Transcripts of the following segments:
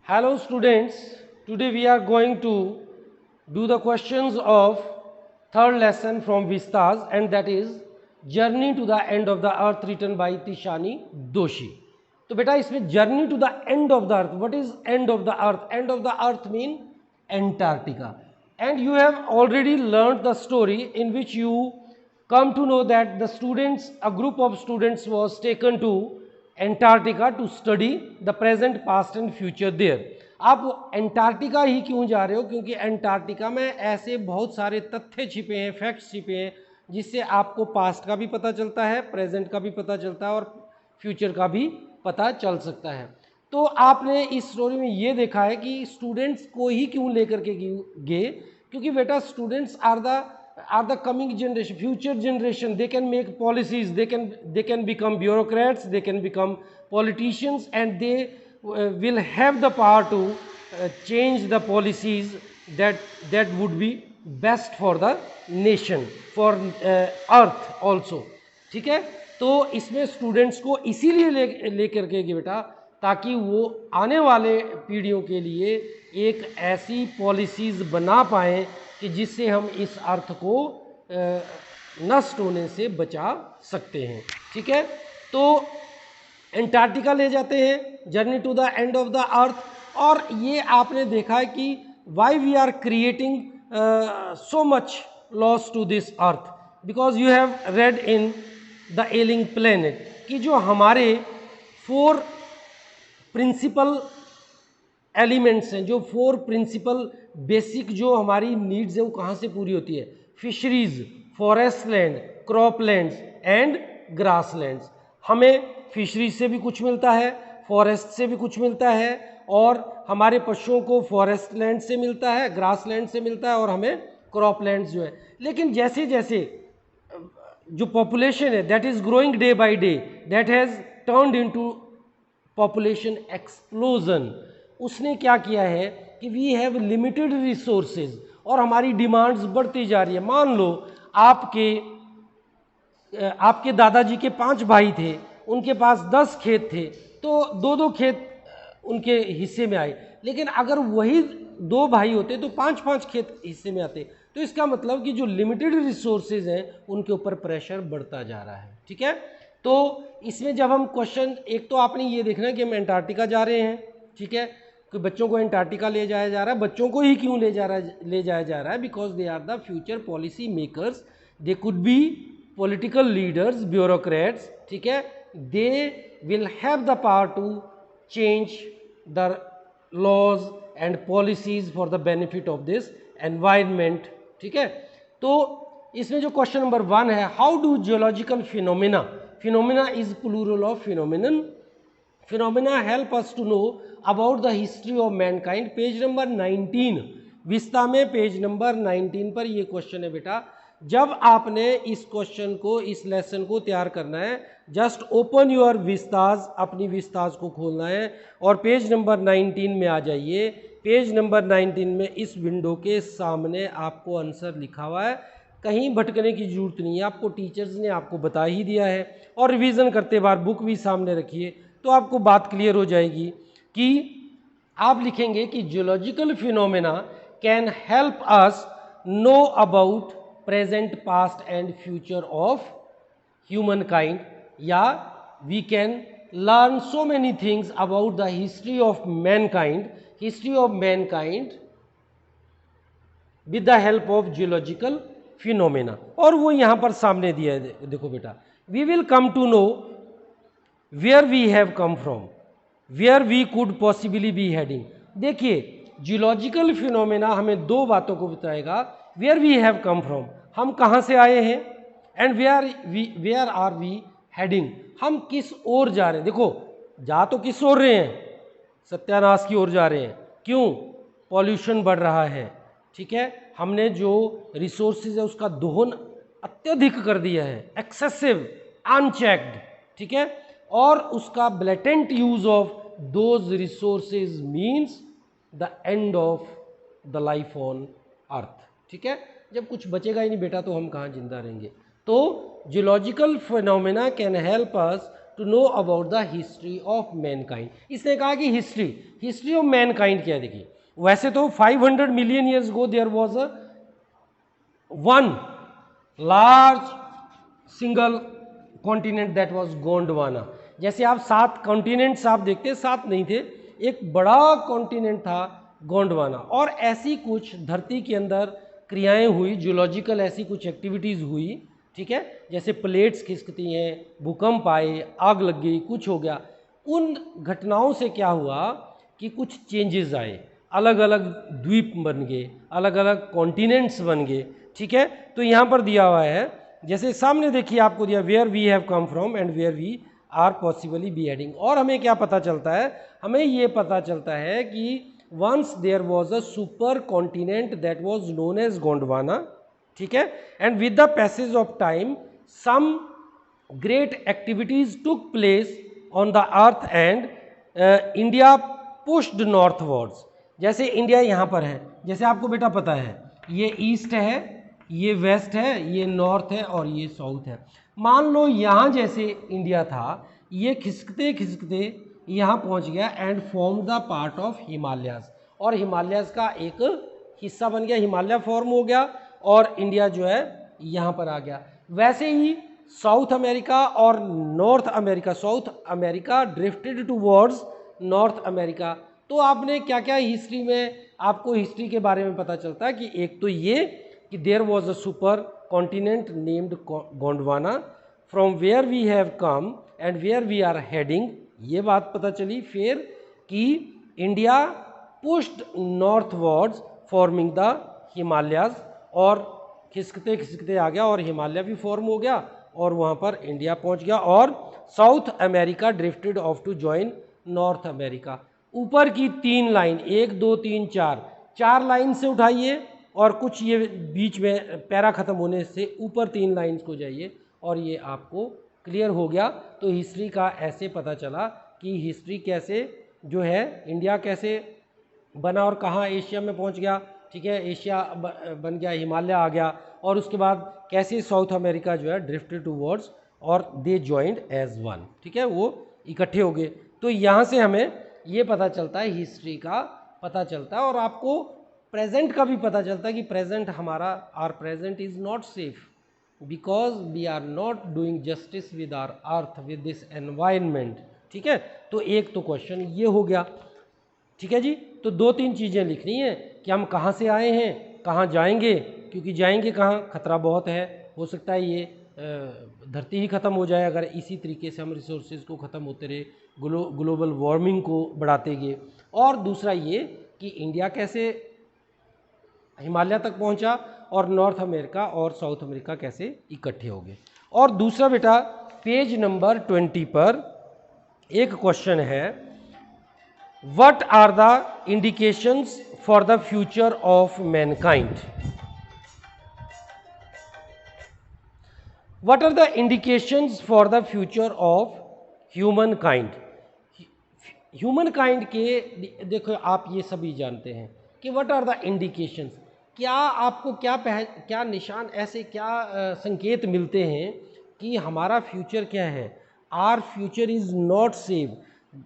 Hello students, today we are going to do the questions of third lesson from Vistas, and that is Journey to the End of the Earth written by Tishani Doshi. तो बेटा इसमें journey to the end of the earth, what is end of the earth? End of the earth mean Antarctica. And you have already learned the story in which you come to know that the students, a group of students was taken to Antarctica to study the present, past and future there. आप Antarctica ही क्यों जा रहे हो? क्योंकि Antarctica में ऐसे बहुत सारे तथ्य छिपे हैं, फैक्ट्स छिपे हैं, जिससे आपको पास्ट का भी पता चलता है, प्रेजेंट का भी पता चलता है और फ्यूचर का भी पता चल सकता है. तो आपने इस स्टोरी में ये देखा है कि स्टूडेंट्स को ही क्यों लेकर के गए, क्योंकि बेटा students are the coming generation, future generation. They can make policies, they can become bureaucrats, they can become politicians, and they will have the power to change the policies that would be best for the nation, for earth also. ठीक है, तो इसमें students को इसीलिए लेकर के बेटा, ताकि वो आने वाले पीढ़ियों के लिए एक ऐसी पॉलिसीज बना पाएँ कि जिससे हम इस अर्थ को नष्ट होने से बचा सकते हैं. ठीक है, तो एंटार्क्टिका ले जाते हैं, journey to the end of the earth. और ये आपने देखा है कि why we are creating so much loss to this earth, because you have read in the ailing planet कि जो हमारे 4 प्रिंसिपल एलिमेंट्स हैं, जो 4 प्रिंसिपल बेसिक जो हमारी नीड्स है वो कहाँ से पूरी होती है? Fisheries, forest land, crop lands and grass lands. हमें फिशरीज से भी कुछ मिलता है, फॉरेस्ट से भी कुछ मिलता है, और हमारे पशुओं को फॉरेस्ट लैंड से मिलता है, ग्रास लैंड से मिलता है, और हमें क्रॉप लैंड्स जो है. लेकिन जैसे जैसे जो पॉपुलेशन है that is growing day by day, that has turned into population explosion. उसने क्या किया है कि वी हैव लिमिटेड रिसोर्सेज और हमारी डिमांड्स बढ़ती जा रही है. मान लो आपके दादाजी के 5 भाई थे, उनके पास 10 खेत थे, तो 2-2 खेत उनके हिस्से में आए. लेकिन अगर वही 2 भाई होते तो 5-5 खेत हिस्से में आते. तो इसका मतलब कि जो लिमिटेड रिसोर्सेज हैं उनके ऊपर प्रेशर बढ़ता जा रहा है. ठीक है, तो इसमें जब हम क्वेश्चन, एक तो आपने ये देखना है कि हम एंटार्क्टिका जा रहे हैं. ठीक है, कि बच्चों को एंटार्क्टिका ले जाया जा रहा है. बच्चों को ही क्यों ले जाया जा रहा है? Because they are the future policy makers. They could be political leaders, bureaucrats. ठीक है, they will have the power to change the laws and policies for the benefit of this environment. ठीक है, तो इसमें जो क्वेश्चन नंबर 1 है, how do geological phenomena, phenomena is plural of phenomenon, phenomena help us to know about the history of mankind. Page number 19 Vista में, page number 19 पर ये question है बेटा. जब आपने इस क्वेश्चन को, इस लेसन को तैयार करना है, जस्ट ओपन योर विस्ताज, अपनी विस्ताज को खोलना है और पेज नंबर 19 में आ जाइए. पेज नंबर 19 में इस विंडो के सामने आपको आंसर लिखा हुआ है. कहीं भटकने की जरूरत नहीं है, आपको टीचर्स ने आपको बता ही दिया है. और रिवीजन करते बार बुक भी सामने रखिए तो आपको बात क्लियर हो जाएगी कि आप लिखेंगे कि geological phenomena can help us know about present, past and future of humankind, या we can learn so many things about the history of mankind with the help of geological phenomena. और वो यहाँ पर सामने दिया है, देखो बेटा. we will come to know where we have come from, where we could possibly be heading. देखिए, जियोलॉजिकल फिनोमेना हमें 2 बातों को बताएगा. Where we have come from, हम कहाँ से आए हैं, and where are we heading, हम किस ओर जा रहे हैं. देखो, जा तो किस ओर रहे हैं? सत्यानाश की ओर जा रहे हैं. क्यों? पॉल्यूशन बढ़ रहा है. ठीक है, हमने जो रिसोर्सेज है उसका दोहन अत्यधिक कर दिया है, एक्सेसिव, अनचेक्ड. ठीक है, और उसका blatant use of those resources means the end of the life on earth. ठीक है, जब कुछ बचेगा ही नहीं बेटा तो हम कहाँ जिंदा रहेंगे. तो geological phenomena can help us to know about the history of mankind. इसने कहा कि हिस्ट्री ऑफ मैनकाइंड क्या है। देखिए वैसे तो 500 million years go there was a one large single continent that was Gondwana. जैसे आप 7 कॉन्टिनेंट्स आप देखते हैं, 7 नहीं थे, एक बड़ा कॉन्टिनेंट था गोंडवाना। और ऐसी कुछ धरती के अंदर क्रियाएं हुई, जियोलॉजिकल ऐसी कुछ एक्टिविटीज़ हुई, ठीक है, जैसे प्लेट्स खिसकती हैं, भूकंप आए, आग लग गई, कुछ हो गया। उन घटनाओं से क्या हुआ कि कुछ चेंजेस आए, अलग अलग द्वीप बन गए, अलग अलग कॉन्टिनेंट्स बन गए, ठीक है। तो यहाँ पर दिया हुआ है, जैसे सामने देखिए आपको दिया where we have come from and where we are possibly be heading. और हमें क्या पता चलता है, हमें ये पता चलता है कि once there was a supercontinent that was known as Gondwana, ठीक है, and with the passage of time some great activities took place on the earth and India pushed northwards। जैसे इंडिया यहाँ पर है, जैसे आपको बेटा पता है ये ईस्ट है, ये वेस्ट है, ये नॉर्थ है और ये साउथ है। मान लो यहाँ जैसे इंडिया था, ये खिसकते खिसकते यहाँ पहुँच गया and form the part of Himalayas, और हिमालयाज का एक हिस्सा बन गया, हिमालय फॉर्म हो गया और इंडिया जो है यहाँ पर आ गया। वैसे ही साउथ अमेरिका और north America, south America drifted towards north America. तो आपने क्या क्या हिस्ट्री में, आपको हिस्ट्री के बारे में पता चलता है कि एक तो ये कि there was a super continent named Gondwana from where we have come and where we are heading, ये बात पता चली। फिर कि India pushed northwards forming the Himalayas, और खिसकते खिसकते आ गया और हिमालय भी फॉर्म हो गया और वहाँ पर इंडिया पहुँच गया, और South America drifted off to join North America. ऊपर की 3 लाइन, 1 2 3 4 लाइन से उठाइए और कुछ ये बीच में पैरा ख़त्म होने से ऊपर 3 लाइन्स को जाइए और ये आपको क्लियर हो गया। तो हिस्ट्री का ऐसे पता चला कि हिस्ट्री कैसे जो है, इंडिया कैसे बना और कहाँ एशिया में पहुंच गया, ठीक है, एशिया बन गया, हिमालय आ गया, और उसके बाद कैसे साउथ अमेरिका जो है ड्रिफ्टेड टूवर्ड्स और दे जॉइंड एज वन, ठीक है, वो इकट्ठे हो गए। तो यहाँ से हमें ये पता चलता है, हिस्ट्री का पता चलता है, और आपको प्रेजेंट का भी पता चलता है कि प्रेजेंट हमारा, our present is not safe because we are not doing justice with our earth, with this environment, ठीक है। तो एक तो क्वेश्चन ये हो गया, ठीक है जी। तो 2-3 चीज़ें लिखनी है कि हम कहाँ से आए हैं, कहाँ जाएंगे, क्योंकि जाएंगे कहाँ, खतरा बहुत है, हो सकता है ये धरती ही ख़त्म हो जाए अगर इसी तरीके से हम रिसोर्सेज को ख़त्म होते रहे, ग्लोबल वार्मिंग को बढ़ाते गए। और दूसरा ये कि इंडिया कैसे हिमालय तक पहुंचा और नॉर्थ अमेरिका और साउथ अमेरिका कैसे इकट्ठे हो गए। और दूसरा बेटा पेज नंबर 20 पर एक क्वेश्चन है, what are the indications for the future of mankind. What are the indications for the future of human kind. Human kind के देखो आप ये सभी जानते हैं कि व्हाट आर द इंडिकेशंस, क्या आपको क्या निशान, ऐसे क्या संकेत मिलते हैं कि हमारा फ्यूचर क्या है, are future is not safe.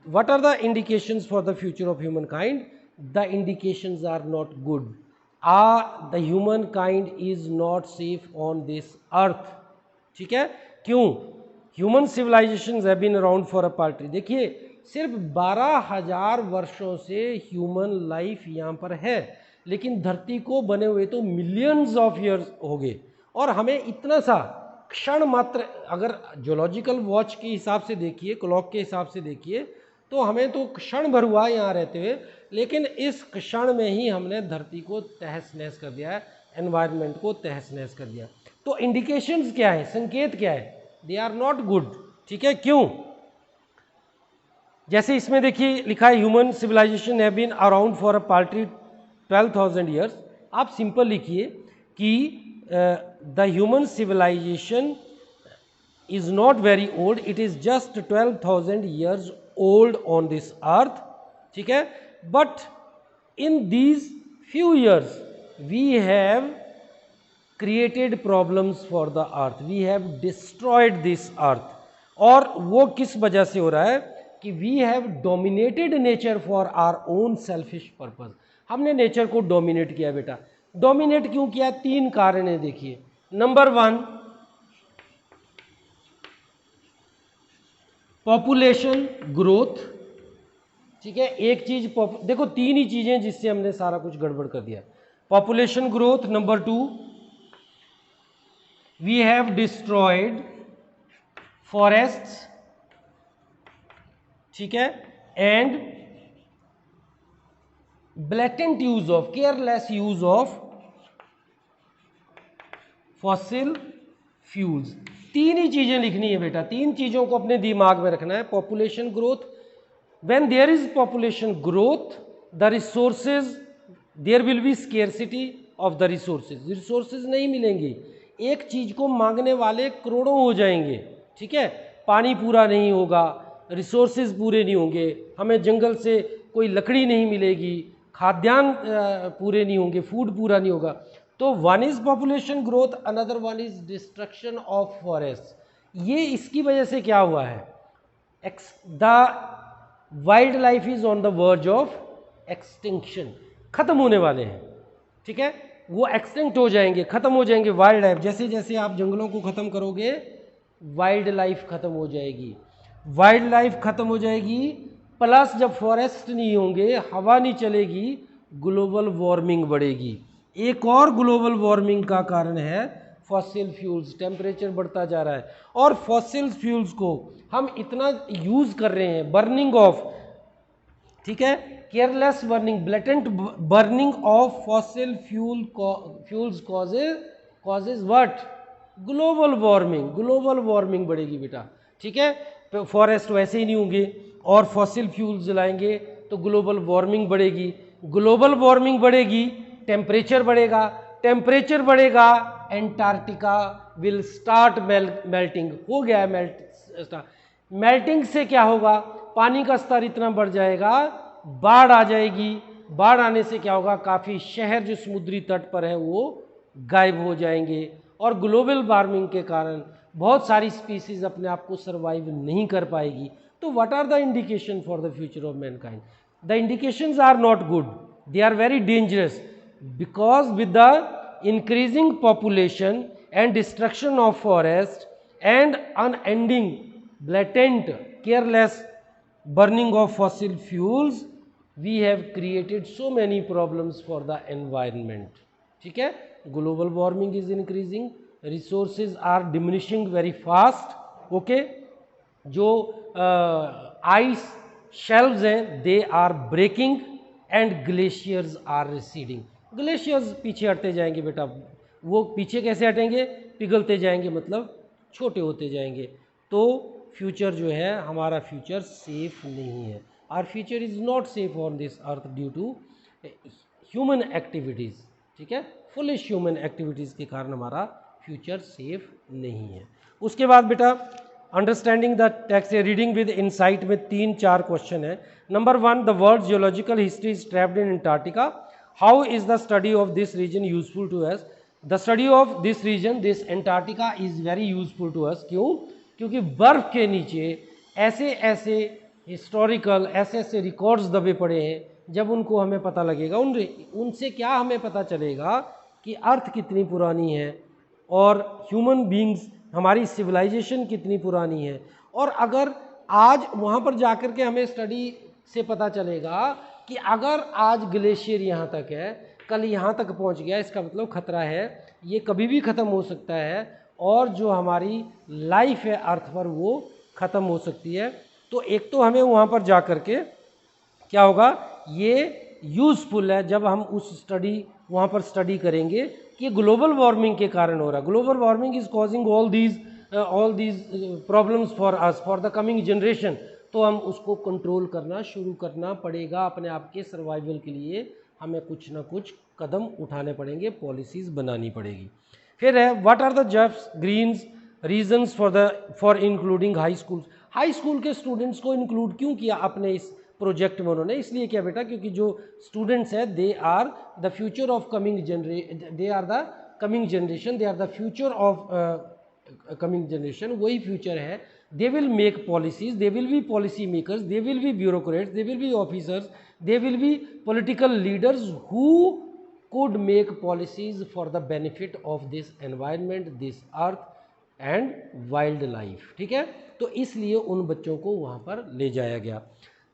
What are the indications for the future of human kind, the indications are not good, the humankind is not safe on this earth, ठीक है। क्यों? Human civilizations have been around for a party. देखिए सिर्फ 12,000 वर्षों से human life यहाँ पर है, लेकिन धरती को बने हुए तो मिलियंस ऑफ ईयर्स हो गए, और हमें इतना सा क्षण मात्र, अगर जियोलॉजिकल वॉच के हिसाब से देखिए, क्लॉक के हिसाब से देखिए, तो हमें तो क्षण भर हुआ यहाँ रहते हुए, लेकिन इस क्षण में ही हमने धरती को तहस नहस कर दिया है, एनवायरनमेंट को तहस नहस कर दिया। तो इंडिकेशंस क्या है, संकेत क्या है, दे आर नॉट गुड, ठीक है। क्यों? जैसे इसमें देखिए लिखा है human civilization have been around for a party 12,000 years. आप सिंपल लिखिए कि the human civilization is not very old, it is just 12,000 years old on this earth, ठीक है। But in these few years we have created problems for the earth, we have destroyed this earth, और वो किस वजह से हो रहा है कि we have dominated nature for our own selfish purpose. हमने नेचर को डोमिनेट किया बेटा। डोमिनेट क्यों किया? 3 कारण है देखिए। Number 1, population growth. ठीक है, एक चीज देखो 3 ही चीजें जिससे हमने सारा कुछ गड़बड़ कर दिया। Population growth, number 2 we have destroyed forests, ठीक है, and blatant use of, careless use of fossil fuels. 3 ही चीजें लिखनी है बेटा, 3 चीजों को अपने दिमाग में रखना है। Population growth, when there is population growth the resources, there will be scarcity of the resources. Resources नहीं मिलेंगे, एक चीज को मांगने वाले करोड़ों हो जाएंगे। ठीक है, पानी पूरा नहीं होगा, रिसोर्सेज पूरे नहीं होंगे, हमें जंगल से कोई लकड़ी नहीं मिलेगी, खाद्यान्न पूरे नहीं होंगे, फूड पूरा नहीं होगा। तो one is population growth, another one is destruction of forest. ये इसकी वजह से क्या हुआ है, the wild life is on the verge of extinction, खत्म होने वाले हैं। ठीक है, वो एक्सटिंक्ट हो जाएंगे, खत्म हो जाएंगे वाइल्ड लाइफ। जैसे जैसे आप जंगलों को खत्म करोगे वाइल्ड लाइफ खत्म हो जाएगी, वाइल्ड लाइफ खत्म हो जाएगी, प्लस जब फॉरेस्ट नहीं होंगे, हवा नहीं चलेगी, ग्लोबल वार्मिंग बढ़ेगी। एक और ग्लोबल वार्मिंग का कारण है फॉसिल फ्यूल्स, टेम्परेचर बढ़ता जा रहा है। और फॉसिल फ्यूल्स को हम इतना यूज कर रहे हैं, बर्निंग ऑफ, ठीक है, careless burning, blatant burning of fossil fuels causes what, global warming. Global warming बढ़ेगी बेटा। ठीक है, तो फॉरेस्ट वैसे ही नहीं होंगे और फॉसिल फ्यूल्स जलाएंगे तो ग्लोबल वार्मिंग बढ़ेगी। ग्लोबल वार्मिंग बढ़ेगी, टेम्परेचर बढ़ेगा, टेम्परेचर बढ़ेगा, एंटार्क्टिका विल स्टार्ट मेल्टिंग। हो गया है मेल्टिंग से क्या होगा, पानी का स्तर इतना बढ़ जाएगा, बाढ़ आ जाएगी। बाढ़ आने से क्या होगा, काफ़ी शहर जो समुद्री तट पर है वो गायब हो जाएंगे। और ग्लोबल वार्मिंग के कारण बहुत सारी स्पीसीज अपने आप को सर्वाइव नहीं कर पाएगी। तो what are the indication for the future of mankind? The indications are not good, they are very dangerous, because with the increasing population and destruction of forest and unending blatant careless burning of fossil fuels, we have created so many problems for the environment. ठीक है, global warming is increasing, resources are diminishing very fast. okay, जो ice shelves हैं they are breaking and glaciers are receding. Glaciers पीछे हटते जाएंगे बेटा। वो पीछे कैसे हटेंगे, पिघलते जाएंगे, मतलब छोटे होते जाएंगे। तो फ्यूचर जो है हमारा फ्यूचर सेफ नहीं है। Our future is not safe on this earth due to human activities. ठीक है, फुलिश ह्यूमन एक्टिविटीज़ के कारण हमारा फ्यूचर सेफ नहीं है। उसके बाद बेटा understanding the text, reading with insight में 3-4 क्वेश्चन है। Number 1, the world geological history is trapped in Antarctica, how is the study of this region useful to us? The study of this region, this Antarctica is very useful to us. क्यों? क्योंकि बर्फ के नीचे ऐसे ऐसे historical, ऐसे ऐसे records दबे पड़े हैं, जब उनको हमें पता लगेगा, उनसे क्या हमें पता चलेगा कि अर्थ कितनी पुरानी है और ह्यूमन बींग्स, हमारी सिविलाइजेशन कितनी पुरानी है। और अगर आज वहाँ पर जाकर के हमें स्टडी से पता चलेगा कि अगर आज ग्लेशियर यहाँ तक है, कल यहाँ तक पहुँच गया, इसका मतलब खतरा है, ये कभी भी ख़त्म हो सकता है और जो हमारी लाइफ है अर्थ पर वो ख़त्म हो सकती है। तो एक तो हमें वहाँ पर जा कर के क्या होगा, ये यूज़फुल है जब हम उस स्टडी वहाँ पर स्टडी करेंगे कि ग्लोबल वार्मिंग के कारण हो रहा है। Global warming is causing all these problems for us, for the coming generation. तो हम उसको कंट्रोल करना शुरू करना पड़ेगा। अपने आप के सर्वाइवल के लिए हमें कुछ ना कुछ कदम उठाने पड़ेंगे, पॉलिसीज़ बनानी पड़ेगी। फिर है what are the just greens reasons for including high school. High school के स्टूडेंट्स को इंक्लूड क्यों किया अपने इस प्रोजेक्ट में उन्होंने? इसलिए क्या बेटा, क्योंकि जो स्टूडेंट्स हैं they are the future of coming generation, they are the coming generation, they are the future of coming generation. वही फ्यूचर है they will make policies, they will be policy makers, they will be bureaucrats, they will be officers, they will be political leaders who could make policies for the benefit of this environment, this earth and wildlife. ठीक है, तो इसलिए उन बच्चों को वहां पर ले जाया गया.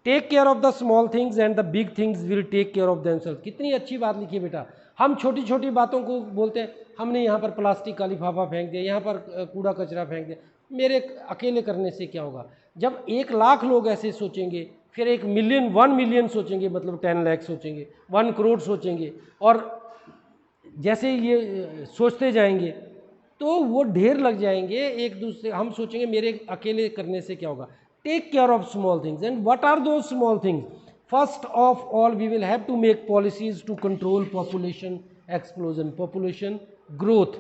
Take care of the small things and the big things will take care of themselves. कितनी अच्छी बात लिखी है बेटा. हम छोटी छोटी बातों को बोलते हैं, हमने यहाँ पर प्लास्टिक का लिफाफा फेंक दिया, यहाँ पर कूड़ा कचरा फेंक दिया, मेरे अकेले करने से क्या होगा. जब 1,00,000 लोग ऐसे सोचेंगे, फिर 1 मिलियन सोचेंगे, मतलब 10 लाख सोचेंगे, 1 करोड़ सोचेंगे, और जैसे ये सोचते जाएंगे तो वो ढेर लग जाएंगे एक दूसरे. हम सोचेंगे मेरे अकेले करने से क्या होगा. Take care of small things. And what are those small things? First of all we will have to make policies to control population explosion, population growth.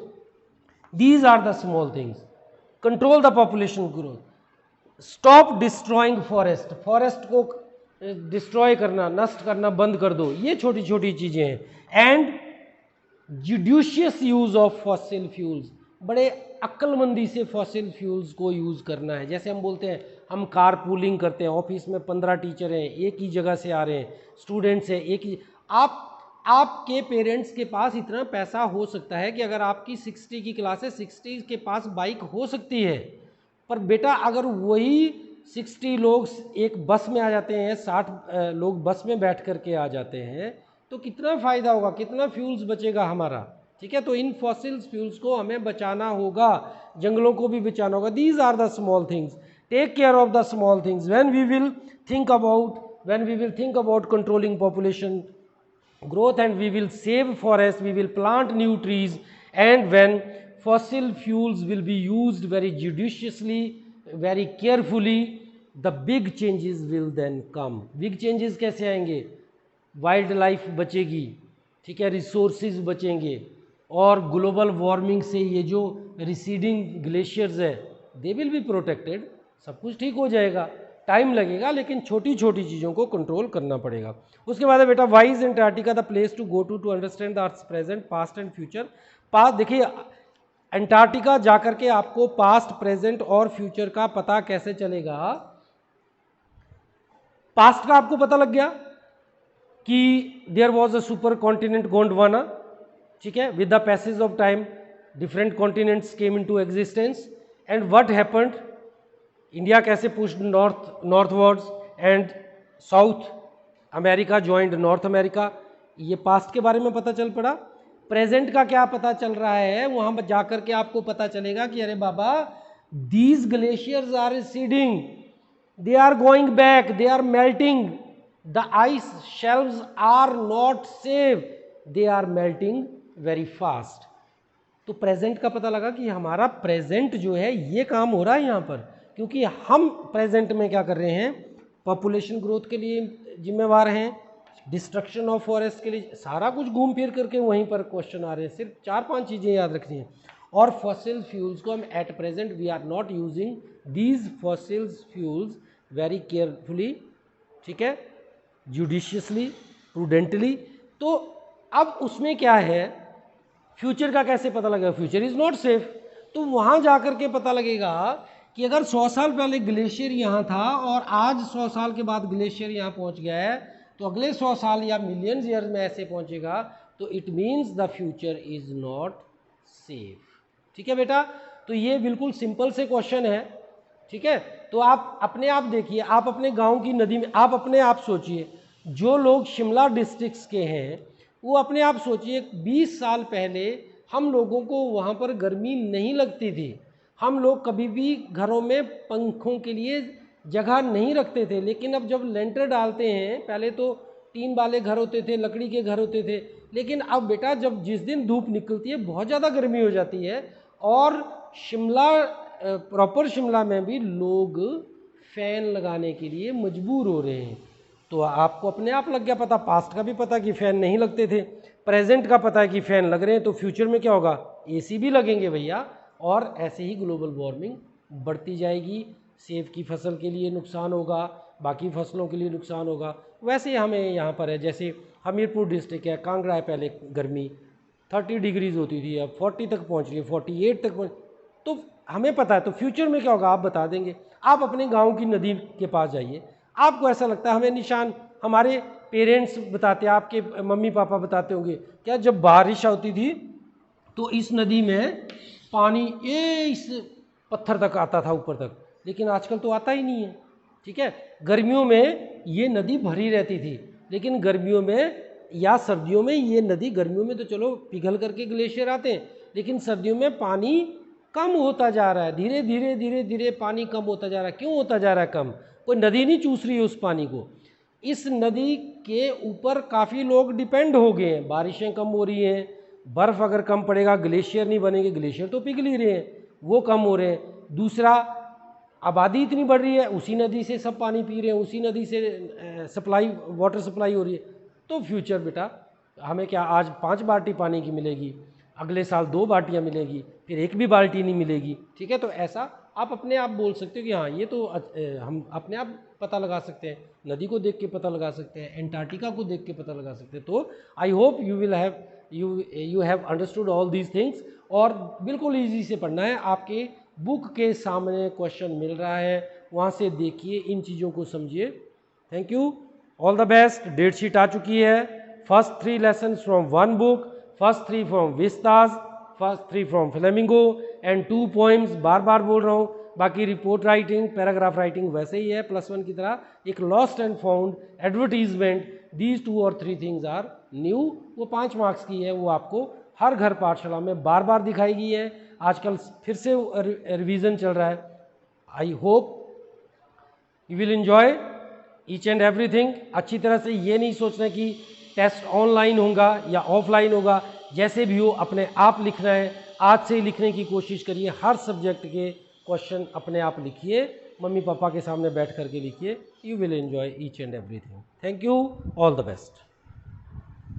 These are the small things. Control the population growth. Stop destroying forest. Forest को destroy करना, नष्ट करना बंद कर दो. ये छोटी छोटी चीजें हैं. And judicious use of fossil fuels. बड़े अक्लमंदी से फॉसिल फ्यूल्स को यूज करना है. जैसे हम बोलते हैं हम कार पूलिंग करते हैं, ऑफिस में 15 टीचर हैं, एक ही जगह से आ रहे हैं, स्टूडेंट्स हैं एक ही. आपके पेरेंट्स के पास इतना पैसा हो सकता है कि अगर आपकी 60 की क्लास है, 60 के पास बाइक हो सकती है, पर बेटा अगर वही 60 लोग एक बस में आ जाते हैं, 60 लोग बस में बैठ करके आ जाते हैं, तो कितना फ़ायदा होगा, कितना फ्यूल्स बचेगा हमारा. ठीक है, तो इन फॉसिल्स फ्यूल्स को हमें बचाना होगा, जंगलों को भी बचाना होगा. These are the small things. Take care of the small things. When we will think about controlling population growth and we will save forests, we will plant new trees, and when fossil fuels will be used very judiciously, very carefully, the big changes will then come. Big changes कैसे आएंगे? Wild life बचेगी, ठीक है, resources बचेंगे, और global warming से ये जो रिसीडिंग ग्लेशियर्स है दे विल बी प्रोटेक्टेड. सब कुछ ठीक हो जाएगा. टाइम लगेगा, लेकिन छोटी छोटी चीज़ों को कंट्रोल करना पड़ेगा. उसके बाद है बेटा, why is Antarctica the place to go to understand the earth's present, past and future. Past देखिए, एंटार्क्टिका जाकर के आपको पास्ट, प्रेजेंट और फ्यूचर का पता कैसे चलेगा. पास्ट का आपको पता लग गया कि there was a super continent Gondwana. ठीक है, with the passage of time different continents came into existence. And what happened, India कैसे pushed northwards and South America joined North America. ये पास्ट के बारे में पता चल पड़ा. प्रेजेंट का क्या पता चल रहा है, वहां जाकर के आपको पता चलेगा कि अरे बाबा, these glaciers are receding, they are going back, they are melting, the ice shelves are not safe, they are melting very fast. तो प्रेजेंट का पता लगा कि हमारा प्रेजेंट जो है ये काम हो रहा है यहाँ पर, क्योंकि हम प्रेजेंट में क्या कर रहे हैं, पॉपुलेशन ग्रोथ के लिए जिम्मेवार हैं, डिस्ट्रक्शन ऑफ फॉरेस्ट के लिए. सारा कुछ घूम फिर करके वहीं पर क्वेश्चन आ रहे हैं. सिर्फ 4-5 चीज़ें याद रखनी है. और फॉसिल फ्यूल्स को हम at present we are not using these fossil fuels very carefully, ठीक है, जुडिशियसली, प्रूडेंटली. तो अब उसमें क्या है, फ्यूचर का कैसे पता लगेगा, फ्यूचर इज़ नॉट सेफ. तो वहाँ जा कर के पता लगेगा कि अगर 100 साल पहले ग्लेशियर यहाँ था और आज 100 साल के बाद ग्लेशियर यहाँ पहुँच गया है, तो अगले 100 साल या मिलियंस ईयर्स में ऐसे पहुँचेगा, तो it means the future is not safe. ठीक है बेटा, तो ये बिल्कुल सिंपल से क्वेश्चन है. ठीक है, तो आप अपने आप देखिए, आप अपने गांव की नदी में, आप अपने आप सोचिए, जो लोग शिमला डिस्ट्रिक्ट्स के हैं वो अपने आप सोचिए, 20 साल पहले हम लोगों को वहाँ पर गर्मी नहीं लगती थी. हम लोग कभी भी घरों में पंखों के लिए जगह नहीं रखते थे. लेकिन अब जब लेंटर डालते हैं, पहले तो टीन वाले घर होते थे, लकड़ी के घर होते थे, लेकिन अब बेटा जब जिस दिन धूप निकलती है बहुत ज़्यादा गर्मी हो जाती है, और शिमला, प्रॉपर शिमला में भी लोग फ़ैन लगाने के लिए मजबूर हो रहे हैं. तो आपको अपने आप लग गया पता, पास्ट का भी पता कि फ़ैन नहीं लगते थे, प्रेजेंट का पता है कि फ़ैन लग रहे हैं, तो फ्यूचर में क्या होगा, एसी भी लगेंगे भैया. और ऐसे ही ग्लोबल वार्मिंग बढ़ती जाएगी. सेब की फसल के लिए नुकसान होगा, बाकी फसलों के लिए नुकसान होगा. वैसे हमें यहाँ पर है, जैसे हमीरपुर डिस्ट्रिक्ट है, कांगड़ा है, पहले गर्मी 30 डिग्रीज होती थी, अब 40 तक पहुँच रही है, 48 तक पहुँच. तो हमें पता है, तो फ्यूचर में क्या होगा आप बता देंगे। आप अपने गांव की नदी के पास जाइए, आपको ऐसा लगता है हमें निशान, हमारे पेरेंट्स बताते, आपके मम्मी पापा बताते होंगे क्या, जब बारिश होती थी तो इस नदी में पानी ये इस पत्थर तक आता था ऊपर तक, लेकिन आजकल तो आता ही नहीं है। ठीक है, गर्मियों में ये नदी भरी रहती थी, लेकिन गर्मियों में या सर्दियों में ये नदी, गर्मियों में तो चलो पिघल करके ग्लेशियर आते हैं, लेकिन सर्दियों में पानी कम होता जा रहा है, धीरे धीरे धीरे धीरे पानी कम होता जा रहा है। क्यों होता जा रहा है कम? कोई नदी नहीं चूस रही है उस पानी को। इस नदी के ऊपर काफ़ी लोग डिपेंड हो गए हैं, बारिशें कम हो रही हैं, बर्फ़ अगर कम पड़ेगा ग्लेशियर नहीं बनेंगे, ग्लेशियर तो पिघल ही रहे हैं, वो कम हो रहे हैं। दूसरा, आबादी इतनी बढ़ रही है, उसी नदी से सब पानी पी रहे हैं, उसी नदी से सप्लाई, वाटर सप्लाई हो रही है। तो फ्यूचर बेटा हमें क्या, आज 5 बाल्टी पानी की मिलेगी, अगले साल 2 बाल्टियाँ मिलेगी, फिर 1 भी बाल्टी नहीं मिलेगी। ठीक है, तो ऐसा आप अपने आप बोल सकते हो कि हाँ ये तो हम अपने आप पता लगा सकते हैं, नदी को देख के पता लगा सकते हैं, एंटार्क्टिका को देख के पता लगा सकते हैं। तो I hope you will have you have understood all these things. और बिल्कुल ईजी से पढ़ना है, आपके बुक के सामने क्वेश्चन मिल रहा है, वहाँ से देखिए, इन चीज़ों को समझिए। Thank you, all the best. Date sheet आ चुकी है। First 3 lesson from 1 book, first 3 from Vistas, first 3 from Flamingo and 2 poems, बार बार बोल रहा हूँ। बाकी रिपोर्ट राइटिंग, पैराग्राफ राइटिंग वैसे ही है +1 की तरह। एक lost and found, advertisement, these 2 और 3 थिंग्स आर न्यू, वो 5 मार्क्स की है, वो आपको हर घर पाठशाला में बार बार दिखाई गई है। आजकल फिर से रिवीजन चल रहा है। I hope you will enjoy each and everything. अच्छी तरह से ये नहीं सोचना कि टेस्ट ऑनलाइन होगा या ऑफलाइन होगा, जैसे भी हो अपने आप लिखना है। आज से ही लिखने की कोशिश करिए, हर सब्जेक्ट के क्वेश्चन अपने आप लिखिए, मम्मी पापा के सामने बैठ करके लिखिए। You will enjoy each and everything. Thank you, all the best.